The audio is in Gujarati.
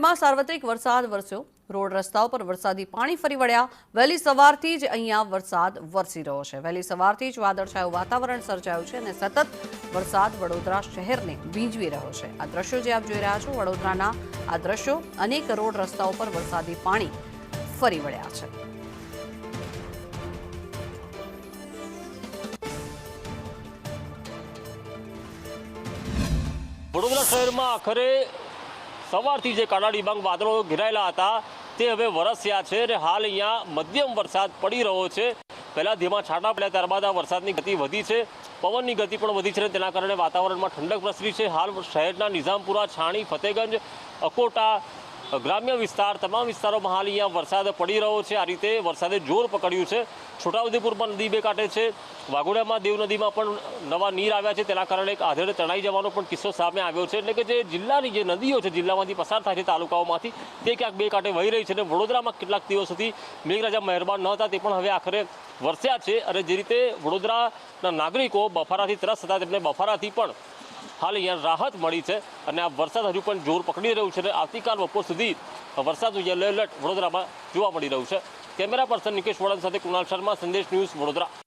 શહેરમાં સાર્વત્રિક વરસાદ વરસ્યો। રોડ રસ્તાઓ પર વરસાદી પાણી ફરી વળ્યા। વહેલી સવારથી જ અહીંયા વરસાદ વરસી રહ્યો છે। વહેલી સવારથી જ વાદળછાયું વાતાવરણ સર્જાયું છે અને સતત વરસાદ વડોદરા શહેરને ભીંજવી રહ્યો છે। આ દ્રશ્યો જે આપ જોઈ રહ્યા છો વડોદરાના આ દ્રશ્યો, અનેક રોડ રસ્તાઓ પર વરસાદી પાણી ફરી વળ્યા છે। વડોદરા શહેરમાં આખરે સવારથી જે કાળા ડિબાંગ વાદળો ઘેરાયેલા હતા તે હવે વરસ્યા છે અને હાલ અહીંયા મધ્યમ વરસાદ પડી રહ્યો છે। પહેલા ધીમા છાંટા પડ્યા, ત્યારબાદ આ વરસાદની ગતિ વધી છે, પવનની ગતિ પણ વધી છે, તેના કારણે વાતાવરણમાં ઠંડક પ્રસરી છે। હાલ શહેરના નિઝામપુરા, છાણી, ફતેગંજ, અકોટા, ગ્રામ્ય વિસ્તાર, તમામ વિસ્તારોમાં હાલ અહીંયા વરસાદ પડી રહ્યો છે। આ રીતે વરસાદે જોર પકડ્યું છે। છોટાઉદેપુરમાં નદી બે કાંઠે છે, વાઘોડિયામાં દેવ નદીમાં પણ નવા નીર આવ્યા છે, તેના કારણે એક આધેડે તણાઈ જવાનો પણ કિસ્સો સામે આવ્યો છે। એટલે કે જે જિલ્લાની જે નદીઓ છે, જિલ્લામાંથી પસાર થાય છે તાલુકાઓમાંથી, તે ક્યાંક બે કાંઠે વહી રહી છે અને વડોદરામાં કેટલાક દિવસોથી મેઘરાજા મહેરબાન ન હતા તે પણ હવે આખરે વરસ્યા છે। અને જે રીતે વડોદરાના નાગરિકો બફારાથી ત્રસ્ત હતા તેમને બફારાથી પણ હાલ અહીંયા રાહત મળી છે અને આ વરસાદ હજુ પણ જોર પકડી રહ્યું છે અને આવતીકાલ બપોર સુધી વરસાદનું યલો એલર્ટ વડોદરામાં જોવા મળી રહ્યું છે। કેમેરા પર્સન નિકેશ વડન સાથે કુણાલ શર્મા, સંદેશ ન્યૂઝ, વડોદરા।